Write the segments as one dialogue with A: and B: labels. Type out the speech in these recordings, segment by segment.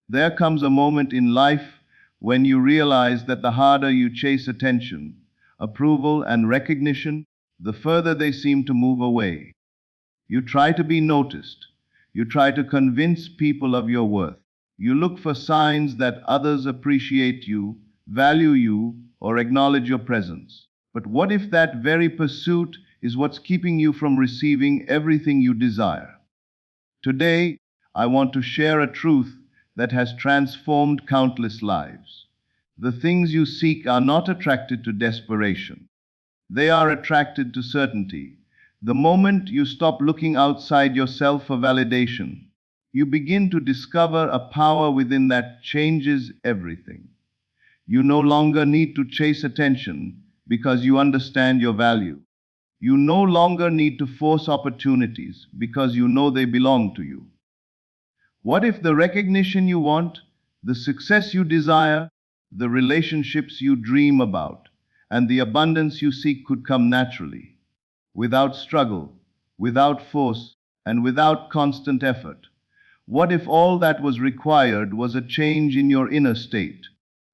A: There comes a moment in life when you realize that the harder you chase attention, approval, and recognition, the further they seem to move away. You try to be noticed. You try to convince people of your worth. You look for signs that others appreciate you, value you, or acknowledge your presence. But what if that very pursuit is what's keeping you from receiving everything you desire? Today, I want to share a truth that has transformed countless lives. The things you seek are not attracted to desperation. They are attracted to certainty. The moment you stop looking outside yourself for validation, you begin to discover a power within that changes everything. You no longer need to chase attention because you understand your value. You no longer need to force opportunities because you know they belong to you. What if the recognition you want, the success you desire, the relationships you dream about, and the abundance you seek could come naturally, without struggle, without force, and without constant effort? What if all that was required was a change in your inner state?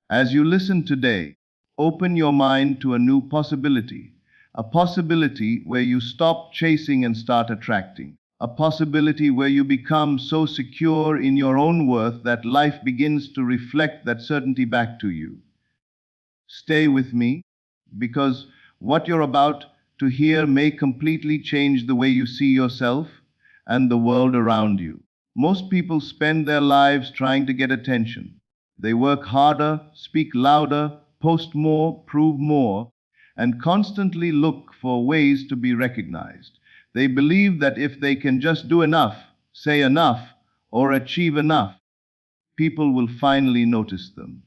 A: As you listen today, open your mind to a new possibility, a possibility where you stop chasing and start attracting, a possibility where you become so secure in your own worth that life begins to reflect that certainty back to you. Stay with me, because what you're about to hear may completely change the way you see yourself and the world around you. Most people spend their lives trying to get attention. They work harder, speak louder, post more, prove more, and constantly look for ways to be recognized. They believe that if they can just do enough, say enough, or achieve enough, people will finally notice them.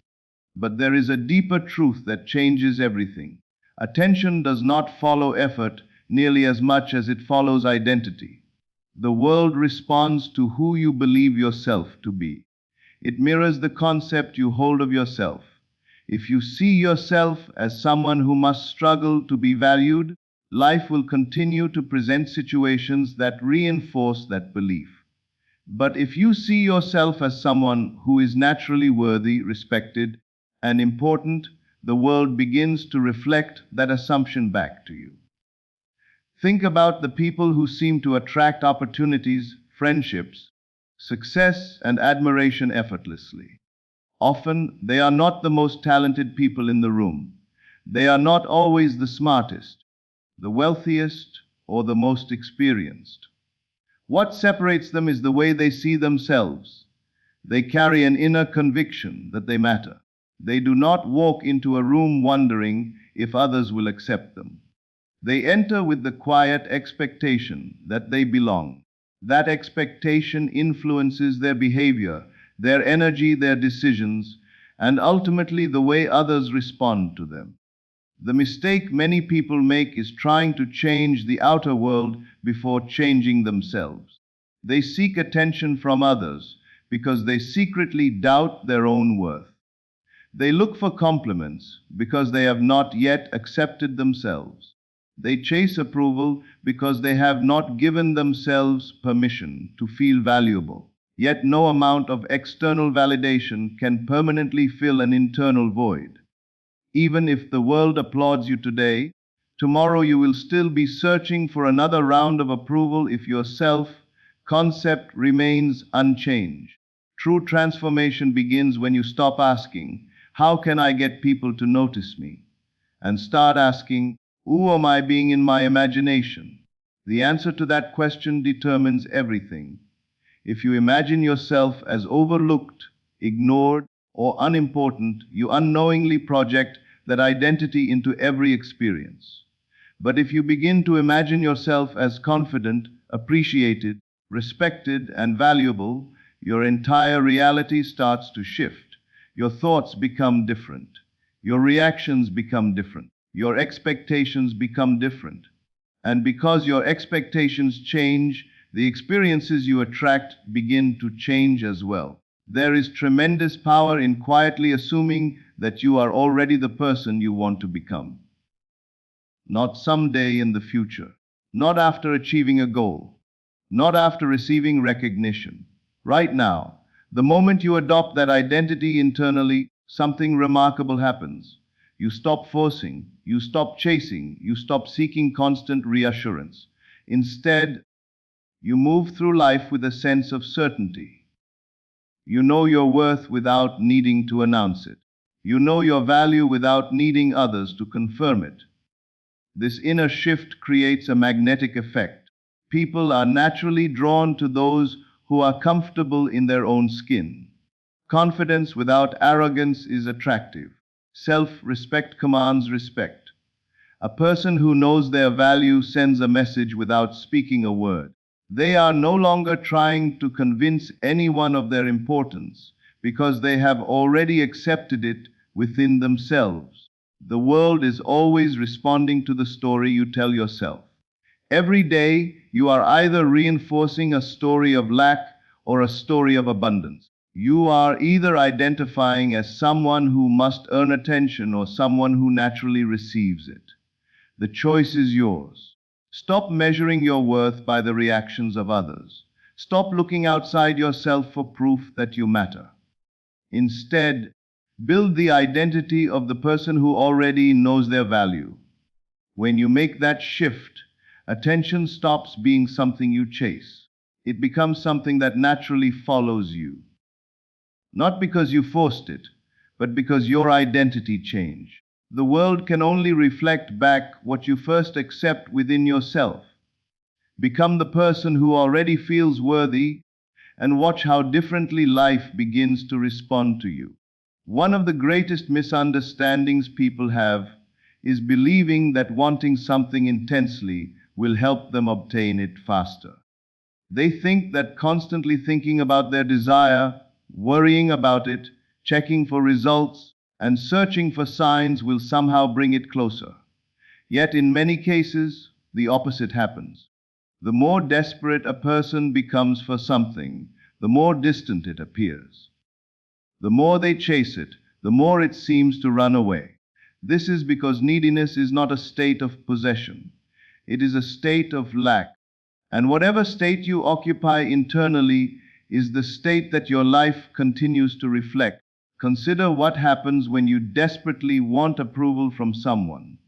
A: But there is a deeper truth that changes everything. Attention does not follow effort nearly as much as it follows identity. The world responds to who you believe yourself to be. It mirrors the concept you hold of yourself. If you see yourself as someone who must struggle to be valued, life will continue to present situations that reinforce that belief. But if you see yourself as someone who is naturally worthy, respected, and important, the world begins to reflect that assumption back to you. Think about the people who seem to attract opportunities, friendships, success, and admiration effortlessly. Often, they are not the most talented people in the room. They are not always the smartest, the wealthiest, or the most experienced. What separates them is the way they see themselves. They carry an inner conviction that they matter. They do not walk into a room wondering if others will accept them. They enter with the quiet expectation that they belong. That expectation influences their behavior, their energy, their decisions, and ultimately the way others respond to them. The mistake many people make is trying to change the outer world before changing themselves. They seek attention from others because they secretly doubt their own worth. They look for compliments because they have not yet accepted themselves. They chase approval because they have not given themselves permission to feel valuable. Yet no amount of external validation can permanently fill an internal void. Even if the world applauds you today, tomorrow you will still be searching for another round of approval if your self-concept remains unchanged. True transformation begins when you stop asking, "How can I get people to notice me?" and start asking, "Who am I being in my imagination?" The answer to that question determines everything. If you imagine yourself as overlooked, ignored, or unimportant, you unknowingly project that identity into every experience. But if you begin to imagine yourself as confident, appreciated, respected, and valuable, your entire reality starts to shift. Your thoughts become different. Your reactions become different. Your expectations become different. And because your expectations change, the experiences you attract begin to change as well. There is tremendous power in quietly assuming that you are already the person you want to become. Not someday in the future, not after achieving a goal, not after receiving recognition. Right now, The moment you adopt that identity internally, something remarkable happens. You stop forcing, you stop chasing, you stop seeking constant reassurance. Instead, you move through life with a sense of certainty. You know your worth without needing to announce it. You know your value without needing others to confirm it. This inner shift creates a magnetic effect. People are naturally drawn to those who are comfortable in their own skin. Confidence without arrogance is attractive. Self-respect commands respect. A person who knows their value sends a message without speaking a word. They are no longer trying to convince anyone of their importance because they have already accepted it within themselves. The world is always responding to the story you tell yourself. Every day, you are either reinforcing a story of lack or a story of abundance. You are either identifying as someone who must earn attention or someone who naturally receives it. The choice is yours. Stop measuring your worth by the reactions of others. Stop looking outside yourself for proof that you matter. Instead, build the identity of the person who already knows their value. When you make that shift, attention stops being something you chase. It becomes something that naturally follows you. Not because you forced it, but because your identity changed. The world can only reflect back what you first accept within yourself. Become the person who already feels worthy, and watch how differently life begins to respond to you. One of the greatest misunderstandings people have is believing that wanting something intensely will help them obtain it faster. They think that constantly thinking about their desire, worrying about it, checking for results, and searching for signs will somehow bring it closer. Yet in many cases, the opposite happens. The more desperate a person becomes for something, the more distant it appears. The more they chase it, the more it seems to run away. This is because neediness is not a state of possession. It is a state of lack. And whatever state you occupy internally is the state that your life continues to reflect. Consider what happens when you desperately want approval from someone.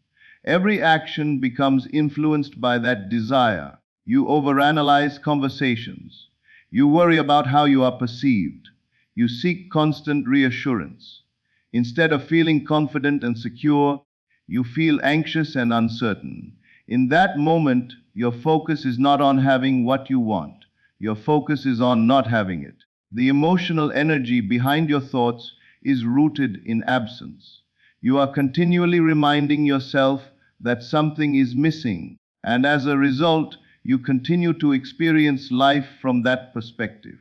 A: Every action becomes influenced by that desire. You overanalyze conversations. You worry about how you are perceived. You seek constant reassurance. Instead of feeling confident and secure, you feel anxious and uncertain. In that moment, your focus is not on having what you want. Your focus is on not having it. The emotional energy behind your thoughts is rooted in absence. You are continually reminding yourself that something is missing, and as a result, you continue to experience life from that perspective.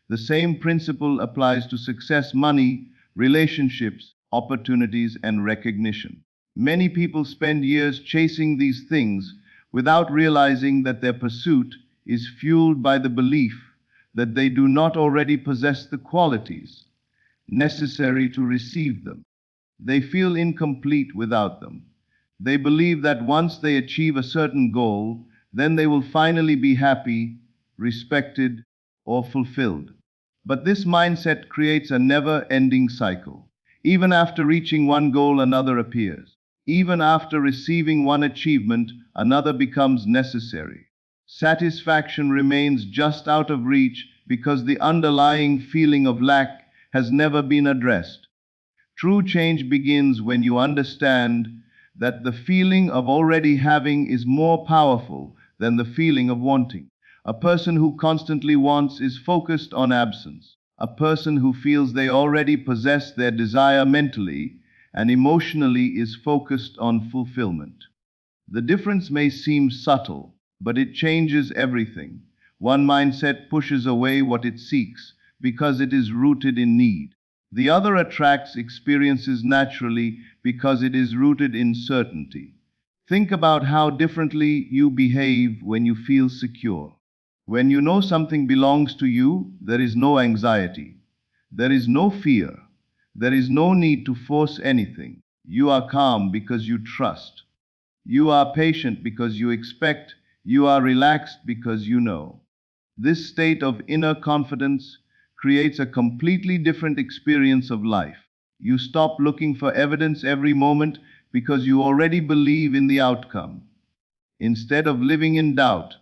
A: The same principle applies to success, money, relationships, opportunities, and recognition. Many people spend years chasing these things without realizing that their pursuit is fueled by the belief that they do not already possess the qualities necessary to receive them. They feel incomplete without them. They believe that once they achieve a certain goal, then they will finally be happy, respected, or fulfilled. But this mindset creates a never-ending cycle. Even after reaching one goal, another appears. Even after receiving one achievement, another becomes necessary. Satisfaction remains just out of reach because the underlying feeling of lack has never been addressed. True change begins when you understand that the feeling of already having is more powerful than the feeling of wanting. A person who constantly wants is focused on absence. A person who feels they already possess their desire mentally and emotionally is focused on fulfillment. The difference may seem subtle, but it changes everything. One mindset pushes away what it seeks because it is rooted in need. The other attracts experiences naturally because it is rooted in certainty. Think about how differently you behave when you feel secure. When you know something belongs to you, there is no anxiety. There is no fear. There is no need to force anything. You are calm because you trust. You are patient because you expect. You are relaxed because you know. This state of inner confidence creates a completely different experience of life. You stop looking for evidence every moment because you already believe in the outcome. Instead of living in doubt,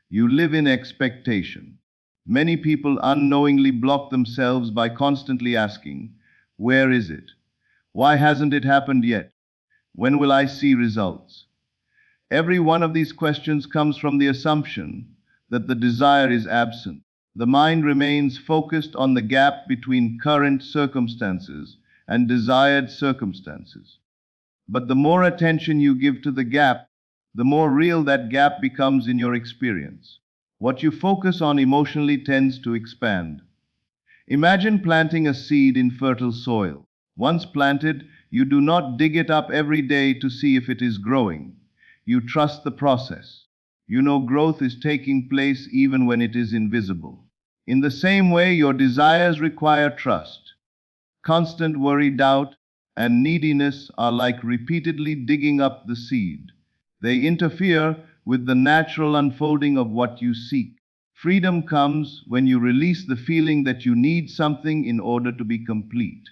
A: you live in expectation. Many people unknowingly block themselves by constantly asking, "Where is it? Why hasn't it happened yet? When will I see results?" Every one of these questions comes from the assumption that the desire is absent. The mind remains focused on the gap between current circumstances and desired circumstances. But the more attention you give to the gap, the more real that gap becomes in your experience. What you focus on emotionally tends to expand. Imagine planting a seed in fertile soil. Once planted, you do not dig it up every day to see if it is growing. You trust the process. You know growth is taking place even when it is invisible. In the same way, your desires require trust. Constant worry, doubt, and neediness are like repeatedly digging up the seed. They interfere with the natural unfolding of what you seek. Freedom comes when you release the feeling that you need something in order to be complete.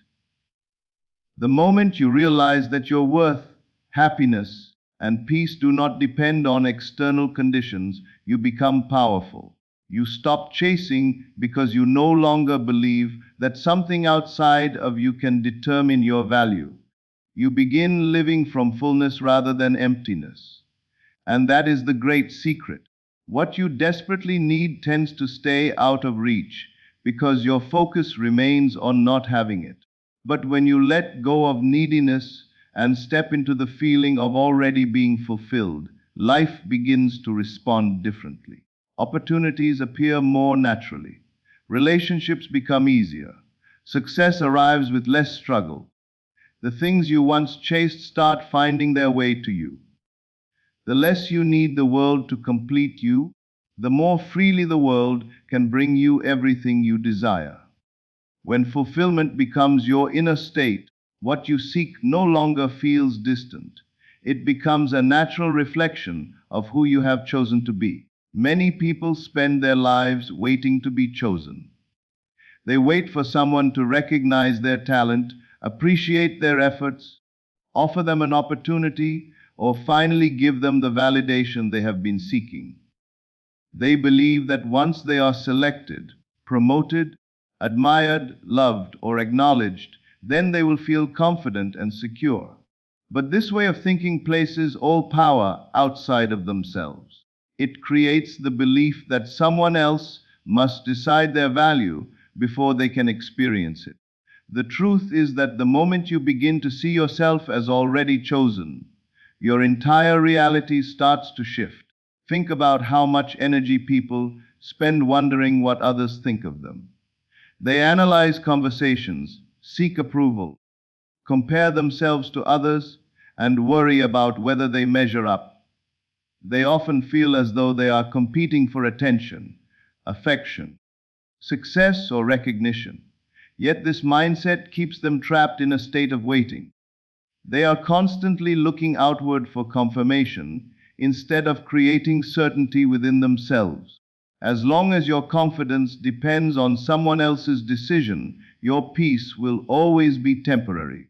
A: The moment you realize that your worth, happiness, and peace do not depend on external conditions, you become powerful. You stop chasing because you no longer believe that something outside of you can determine your value. You begin living from fullness rather than emptiness. And that is the great secret. What you desperately need tends to stay out of reach because your focus remains on not having it. But when you let go of neediness and step into the feeling of already being fulfilled, life begins to respond differently. Opportunities appear more naturally. Relationships become easier. Success arrives with less struggle. The things you once chased start finding their way to you. The less you need the world to complete you, the more freely the world can bring you everything you desire. When fulfillment becomes your inner state, what you seek no longer feels distant. It becomes a natural reflection of who you have chosen to be. Many people spend their lives waiting to be chosen. They wait for someone to recognize their talent, appreciate their efforts, offer them an opportunity, or finally give them the validation they have been seeking. They believe that once they are selected, promoted, admired, loved, or acknowledged, then they will feel confident and secure. But this way of thinking places all power outside of themselves. It creates the belief that someone else must decide their value before they can experience it. The truth is that the moment you begin to see yourself as already chosen, your entire reality starts to shift. Think about how much energy people spend wondering what others think of them. They analyze conversations, seek approval, compare themselves to others, and worry about whether they measure up. They often feel as though they are competing for attention, affection, success, or recognition. Yet this mindset keeps them trapped in a state of waiting. They are constantly looking outward for confirmation instead of creating certainty within themselves. As long as your confidence depends on someone else's decision, your peace will always be temporary.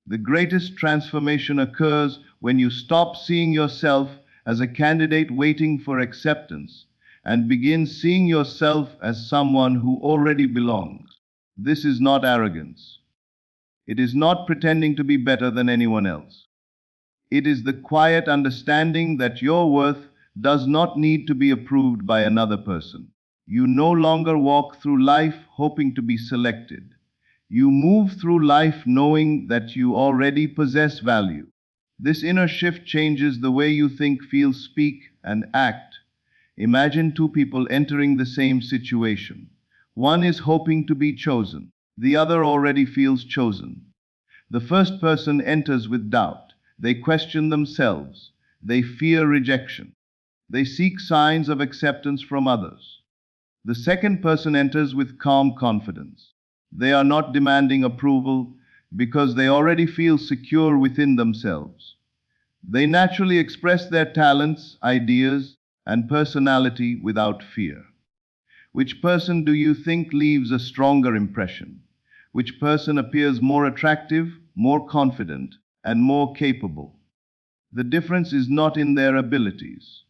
A: The greatest transformation occurs when you stop seeing yourself as a candidate waiting for acceptance and begin seeing yourself as someone who already belongs. This is not arrogance. It is not pretending to be better than anyone else. It is the quiet understanding that your worth does not need to be approved by another person. You no longer walk through life hoping to be selected. You move through life knowing that you already possess value. This inner shift changes the way you think, feel, speak, and act. Imagine two people entering the same situation. One is hoping to be chosen. The other already feels chosen. The first person enters with doubt. They question themselves. They fear rejection. They seek signs of acceptance from others. The second person enters with calm confidence. They are not demanding approval because they already feel secure within themselves. They naturally express their talents, ideas, and personality without fear. Which person do you think leaves a stronger impression? Which person appears more attractive, more confident, and more capable? The difference is not in their abilities.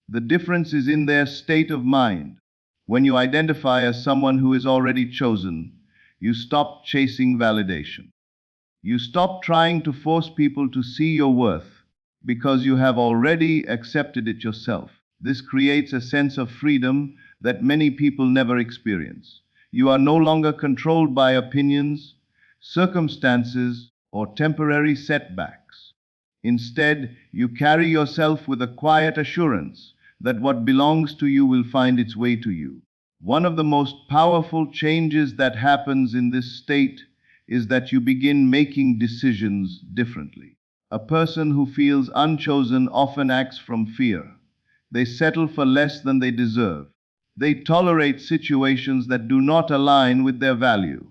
A: The difference is in their state of mind. When you identify as someone who is already chosen, you stop chasing validation. You stop trying to force people to see your worth because you have already accepted it yourself. This creates a sense of freedom that many people never experience. You are no longer controlled by opinions, circumstances, or temporary setbacks. Instead, you carry yourself with a quiet assurance that what belongs to you will find its way to you. One of the most powerful changes that happens in this state is that you begin making decisions differently. A person who feels unchosen often acts from fear. They settle for less than they deserve. They tolerate situations that do not align with their value.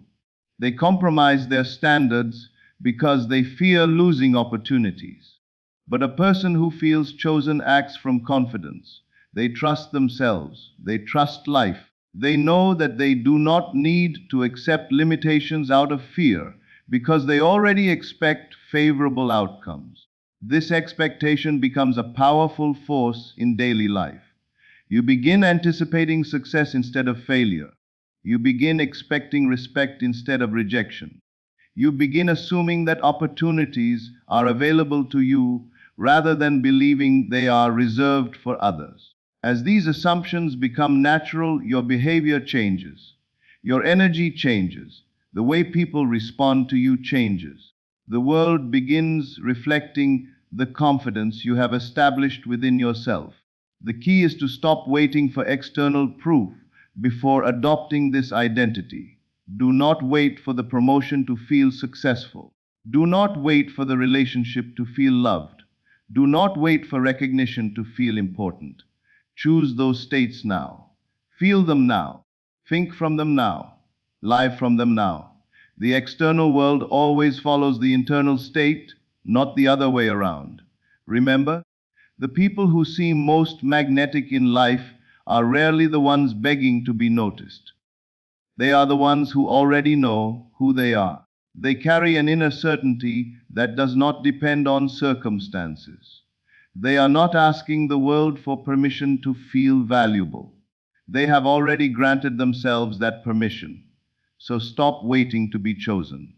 A: They compromise their standards because they fear losing opportunities. But a person who feels chosen acts from confidence. They trust themselves. They trust life. They know that they do not need to accept limitations out of fear because they already expect favorable outcomes. This expectation becomes a powerful force in daily life. You begin anticipating success instead of failure. You begin expecting respect instead of rejection. You begin assuming that opportunities are available to you rather than believing they are reserved for others. As these assumptions become natural, your behavior changes. Your energy changes. The way people respond to you changes. The world begins reflecting the confidence you have established within yourself. The key is to stop waiting for external proof before adopting this identity. Do not wait for the promotion to feel successful. Do not wait for the relationship to feel loved. Do not wait for recognition to feel important. Choose those states now. Feel them now. Think from them now. Live from them now. The external world always follows the internal state, not the other way around. Remember, the people who seem most magnetic in life are rarely the ones begging to be noticed. They are the ones who already know who they are. They carry an inner certainty that does not depend on circumstances. They are not asking the world for permission to feel valuable. They have already granted themselves that permission. So stop waiting to be chosen.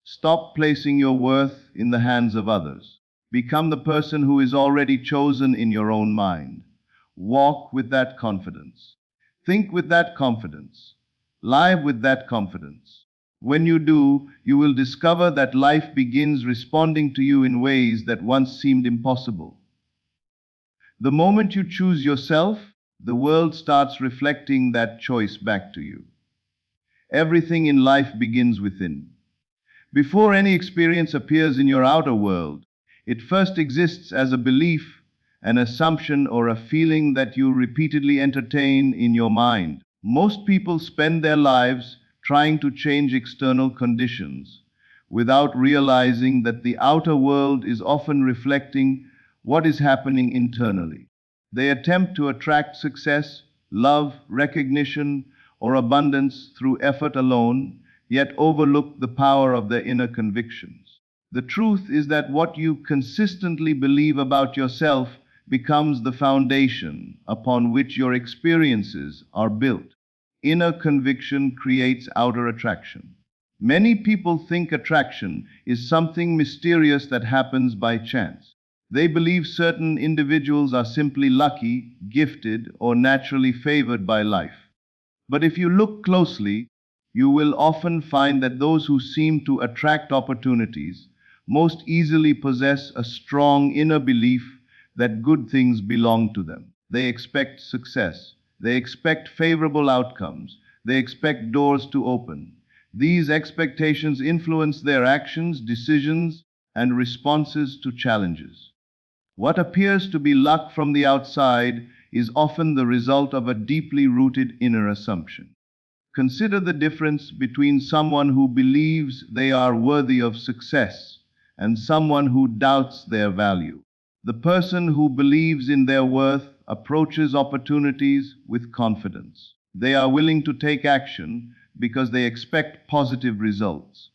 A: Stop placing your worth in the hands of others. Become the person who is already chosen in your own mind. Walk with that confidence. Think with that confidence. Live with that confidence. When you do, you will discover that life begins responding to you in ways that once seemed impossible. The moment you choose yourself, the world starts reflecting that choice back to you. Everything in life begins within. Before any experience appears in your outer world, it first exists as a belief, an assumption, or a feeling that you repeatedly entertain in your mind. Most people spend their lives trying to change external conditions without realizing that the outer world is often reflecting what is happening internally. They attempt to attract success, love, recognition, or abundance through effort alone, yet overlook the power of their inner convictions. The truth is that what you consistently believe about yourself becomes the foundation upon which your experiences are built. Inner conviction creates outer attraction. Many people think attraction is something mysterious that happens by chance. They believe certain individuals are simply lucky, gifted, or naturally favored by life. But if you look closely, you will often find that those who seem to attract opportunities most easily possess a strong inner belief that good things belong to them. They expect success. They expect favorable outcomes. They expect doors to open. These expectations influence their actions, decisions, and responses to challenges. What appears to be luck from the outside is often the result of a deeply rooted inner assumption. Consider the difference between someone who believes they are worthy of success and someone who doubts their value. The person who believes in their worth approaches opportunities with confidence. They are willing to take action because they expect positive results.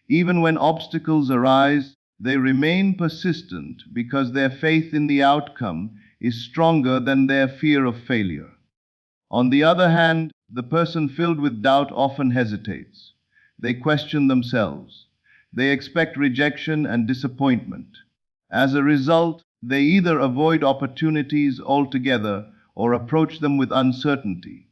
A: Even when obstacles arise, they remain persistent because their faith in the outcome is stronger than their fear of failure. On the other hand, the person filled with doubt often hesitates. They question themselves. They expect rejection and disappointment. As a result, they either avoid opportunities altogether or approach them with uncertainty.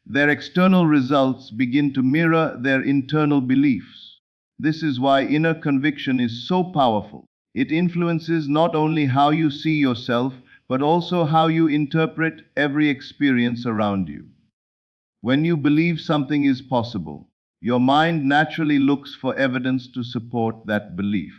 A: Their external results begin to mirror their internal beliefs. This is why inner conviction is so powerful. It influences not only how you see yourself, but also how you interpret every experience around you. When you believe something is possible, your mind naturally looks for evidence to support that belief.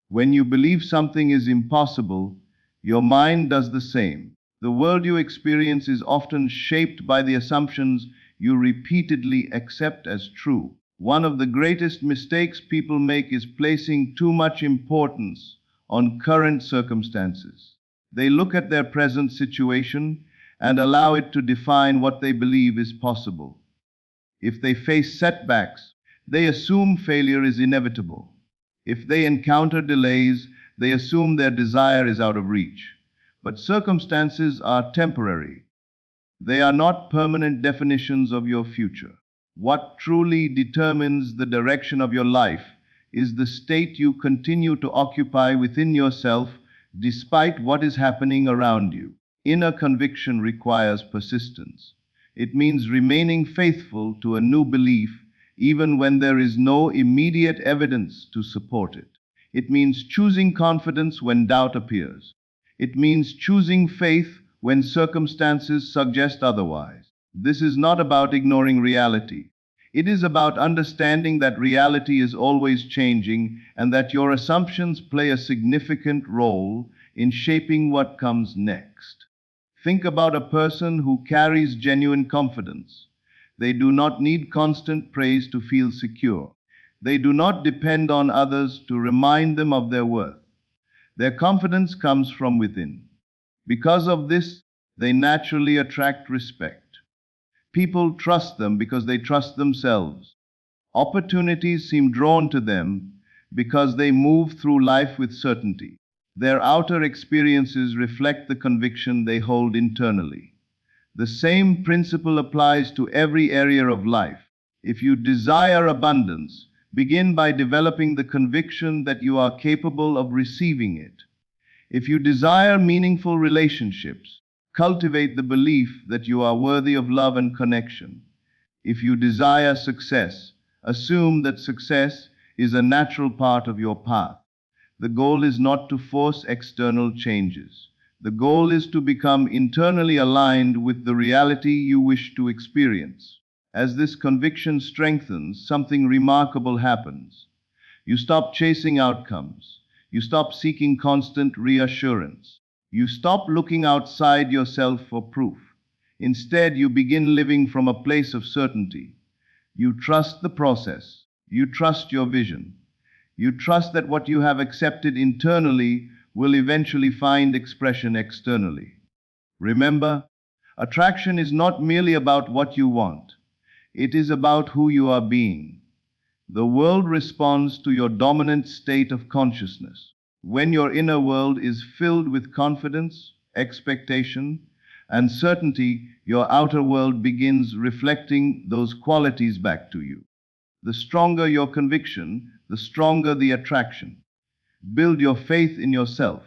A: When you believe something is impossible, your mind does the same. The world you experience is often shaped by the assumptions you repeatedly accept as true. One of the greatest mistakes people make is placing too much importance on current circumstances. They look at their present situation and allow it to define what they believe is possible. If they face setbacks, they assume failure is inevitable. If they encounter delays, they assume their desire is out of reach. But circumstances are temporary. They are not permanent definitions of your future. What truly determines the direction of your life is the state you continue to occupy within yourself despite what is happening around you. Inner conviction requires persistence. It means remaining faithful to a new belief even when there is no immediate evidence to support it. It means choosing confidence when doubt appears. It means choosing faith when circumstances suggest otherwise. This is not about ignoring reality. It is about understanding that reality is always changing and that your assumptions play a significant role in shaping what comes next. Think about a person who carries genuine confidence. They do not need constant praise to feel secure. They do not depend on others to remind them of their worth. Their confidence comes from within. Because of this, they naturally attract respect. People trust them because they trust themselves. Opportunities seem drawn to them because they move through life with certainty. Their outer experiences reflect the conviction they hold internally. The same principle applies to every area of life. If you desire abundance, begin by developing the conviction that you are capable of receiving it. If you desire meaningful relationships, cultivate the belief that you are worthy of love and connection. If you desire success, assume that success is a natural part of your path. The goal is not to force external changes. The goal is to become internally aligned with the reality you wish to experience. As this conviction strengthens, something remarkable happens. You stop chasing outcomes. You stop seeking constant reassurance. You stop looking outside yourself for proof. Instead, you begin living from a place of certainty. You trust the process. You trust your vision. You trust that what you have accepted internally will eventually find expression externally. Remember, attraction is not merely about what you want. It is about who you are being. The world responds to your dominant state of consciousness. When your inner world is filled with confidence, expectation, and certainty, your outer world begins reflecting those qualities back to you. The stronger your conviction, the stronger the attraction. Build your faith in yourself.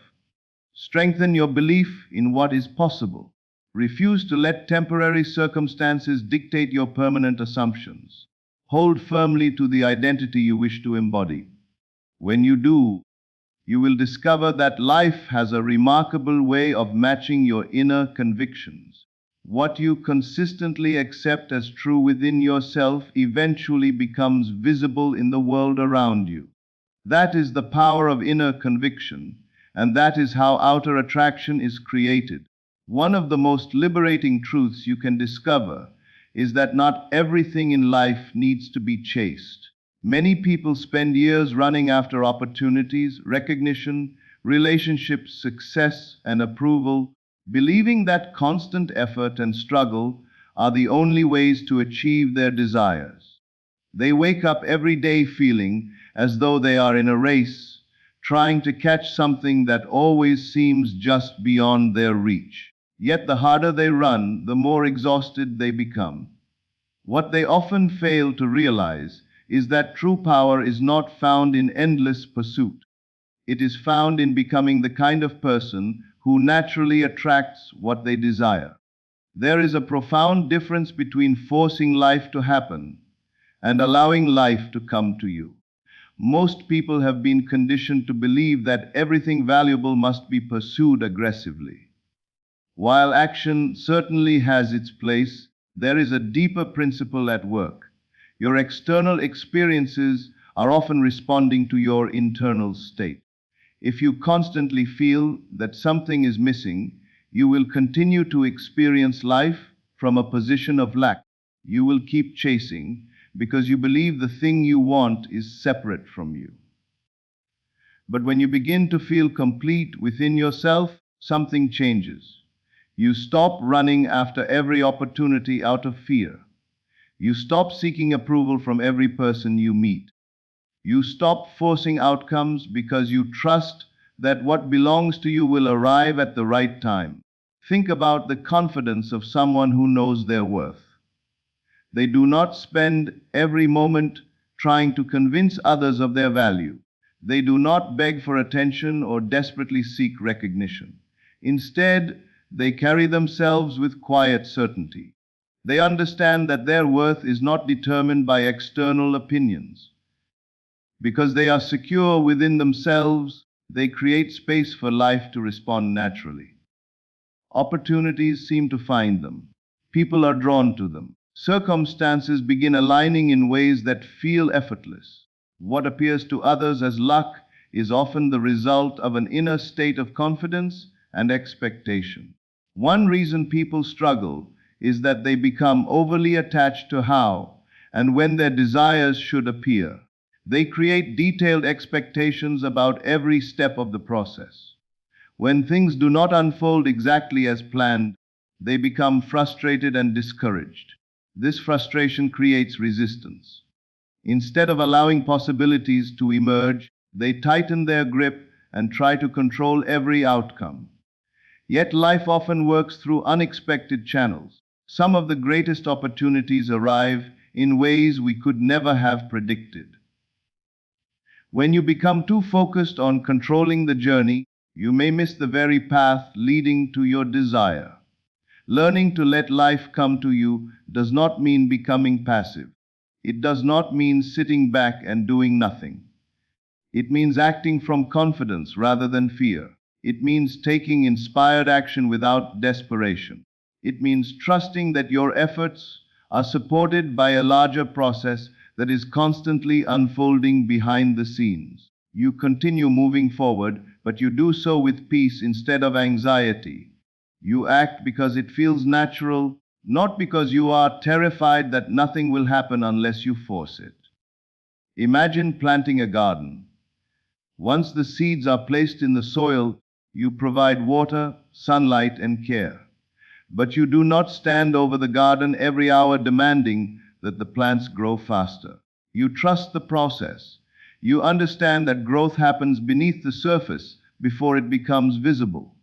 A: Strengthen your belief in what is possible. Refuse to let temporary circumstances dictate your permanent assumptions. Hold firmly to the identity you wish to embody. When you do, you will discover that life has a remarkable way of matching your inner convictions. What you consistently accept as true within yourself eventually becomes visible in the world around you. That is the power of inner conviction, and that is how outer attraction is created. One of the most liberating truths you can discover is that not everything in life needs to be chased. Many people spend years running after opportunities, recognition, relationships, success, and approval, believing that constant effort and struggle are the only ways to achieve their desires. They wake up every day feeling as though they are in a race, trying to catch something that always seems just beyond their reach. Yet the harder they run, the more exhausted they become. What they often fail to realize is that true power is not found in endless pursuit. It is found in becoming the kind of person who naturally attracts what they desire. There is a profound difference between forcing life to happen and allowing life to come to you. Most people have been conditioned to believe that everything valuable must be pursued aggressively. While action certainly has its place, there is a deeper principle at work. Your external experiences are often responding to your internal state. If you constantly feel that something is missing, you will continue to experience life from a position of lack. You will keep chasing because you believe the thing you want is separate from you. But when you begin to feel complete within yourself, something changes. You stop running after every opportunity out of fear. You stop seeking approval from every person you meet. You stop forcing outcomes because you trust that what belongs to you will arrive at the right time. Think about the confidence of someone who knows their worth. They do not spend every moment trying to convince others of their value. They do not beg for attention or desperately seek recognition. Instead, they carry themselves with quiet certainty. They understand that their worth is not determined by external opinions. Because they are secure within themselves, they create space for life to respond naturally. Opportunities seem to find them. People are drawn to them. Circumstances begin aligning in ways that feel effortless. What appears to others as luck is often the result of an inner state of confidence and expectation. One reason people struggle is that they become overly attached to how and when their desires should appear. They create detailed expectations about every step of the process. When things do not unfold exactly as planned, they become frustrated and discouraged. This frustration creates resistance. Instead of allowing possibilities to emerge, they tighten their grip and try to control every outcome. Yet life often works through unexpected channels. Some of the greatest opportunities arrive in ways we could never have predicted. When you become too focused on controlling the journey, you may miss the very path leading to your desire. Learning to let life come to you does not mean becoming passive. It does not mean sitting back and doing nothing. It means acting from confidence rather than fear. It means taking inspired action without desperation. It means trusting that your efforts are supported by a larger process that is constantly unfolding behind the scenes. You continue moving forward, but you do so with peace instead of anxiety. You act because it feels natural, not because you are terrified that nothing will happen unless you force it. Imagine planting a garden. Once the seeds are placed in the soil, you provide water, sunlight, and care. But you do not stand over the garden every hour demanding that the plants grow faster. You trust the process. You understand that growth happens beneath the surface before it becomes visible.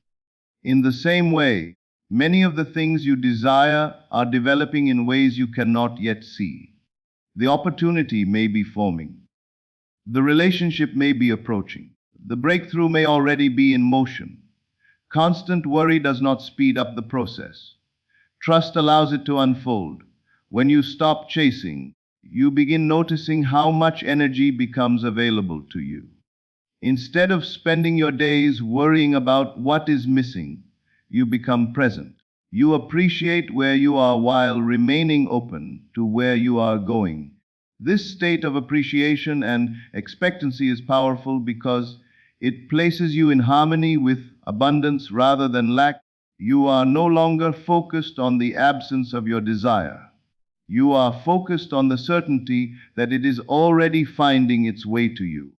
A: In the same way, many of the things you desire are developing in ways you cannot yet see. The opportunity may be forming. The relationship may be approaching. The breakthrough may already be in motion. Constant worry does not speed up the process. Trust allows it to unfold. When you stop chasing, you begin noticing how much energy becomes available to you. Instead of spending your days worrying about what is missing, you become present. You appreciate where you are while remaining open to where you are going. This state of appreciation and expectancy is powerful because it places you in harmony with abundance rather than lack. You are no longer focused on the absence of your desire. You are focused on the certainty that it is already finding its way to you.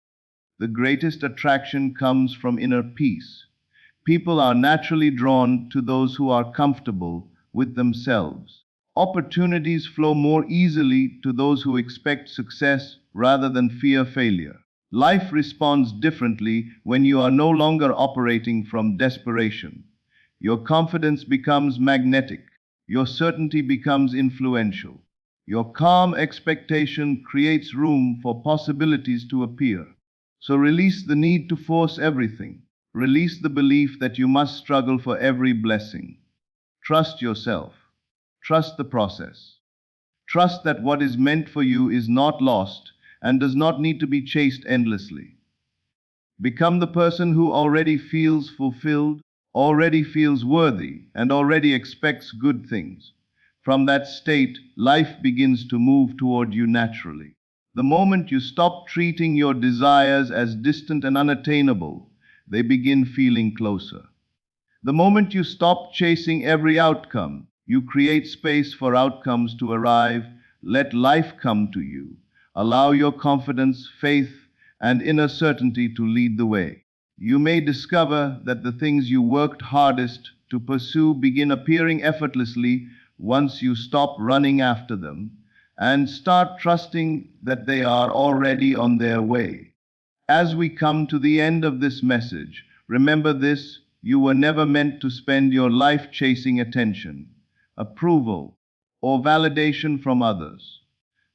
A: The greatest attraction comes from inner peace. People are naturally drawn to those who are comfortable with themselves. Opportunities flow more easily to those who expect success rather than fear failure. Life responds differently when you are no longer operating from desperation. Your confidence becomes magnetic. Your certainty becomes influential. Your calm expectation creates room for possibilities to appear. So release the need to force everything. Release the belief that you must struggle for every blessing. Trust yourself. Trust the process. Trust that what is meant for you is not lost and does not need to be chased endlessly. Become the person who already feels fulfilled, already feels worthy, and already expects good things. From that state, life begins to move toward you naturally. The moment you stop treating your desires as distant and unattainable, they begin feeling closer. The moment you stop chasing every outcome, you create space for outcomes to arrive. Let life come to you. Allow your confidence, faith, and inner certainty to lead the way. You may discover that the things you worked hardest to pursue begin appearing effortlessly once you stop running after them and start trusting that they are already on their way. As we come to the end of this message, remember this: you were never meant to spend your life chasing attention, approval, or validation from others.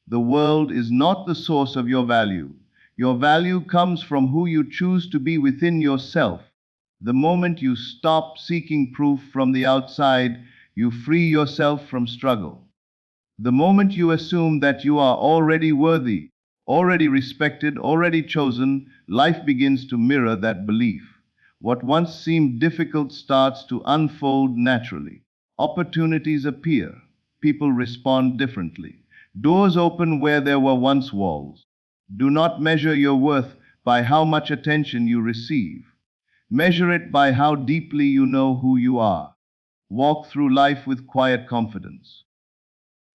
A: The world is not the source of your value. Your value comes from who you choose to be within yourself. The moment you stop seeking proof from the outside, you free yourself from struggle. The moment you assume that you are already worthy, already respected, already chosen, life begins to mirror that belief. What once seemed difficult starts to unfold naturally. Opportunities appear. People respond differently. Doors open where there were once walls. Do not measure your worth by how much attention you receive. Measure it by how deeply you know who you are. Walk through life with quiet confidence.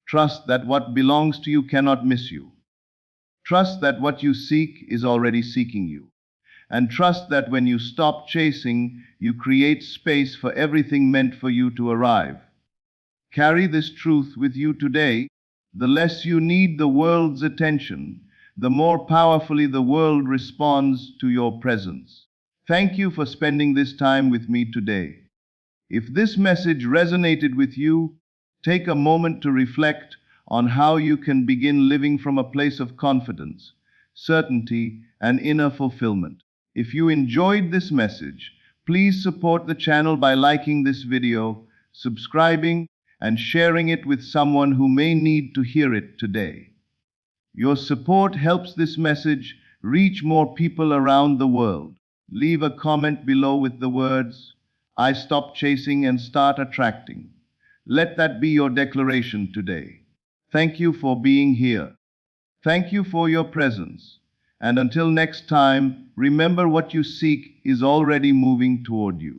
A: Trust that what belongs to you cannot miss you. Trust that what you seek is already seeking you. And trust that when you stop chasing, you create space for everything meant for you to arrive. Carry this truth with you today. The less you need the world's attention, the more powerfully the world responds to your presence. Thank you for spending this time with me today. If this message resonated with you, take a moment to reflect on how you can begin living from a place of confidence, certainty, and inner fulfillment. If you enjoyed this message, please support the channel by liking this video, subscribing, and sharing it with someone who may need to hear it today. Your support helps this message reach more people around the world. Leave a comment below with the words, "I stop chasing and start attracting." Let that be your declaration today. Thank you for being here. Thank you for your presence. And until next time, remember what you seek is already moving toward you.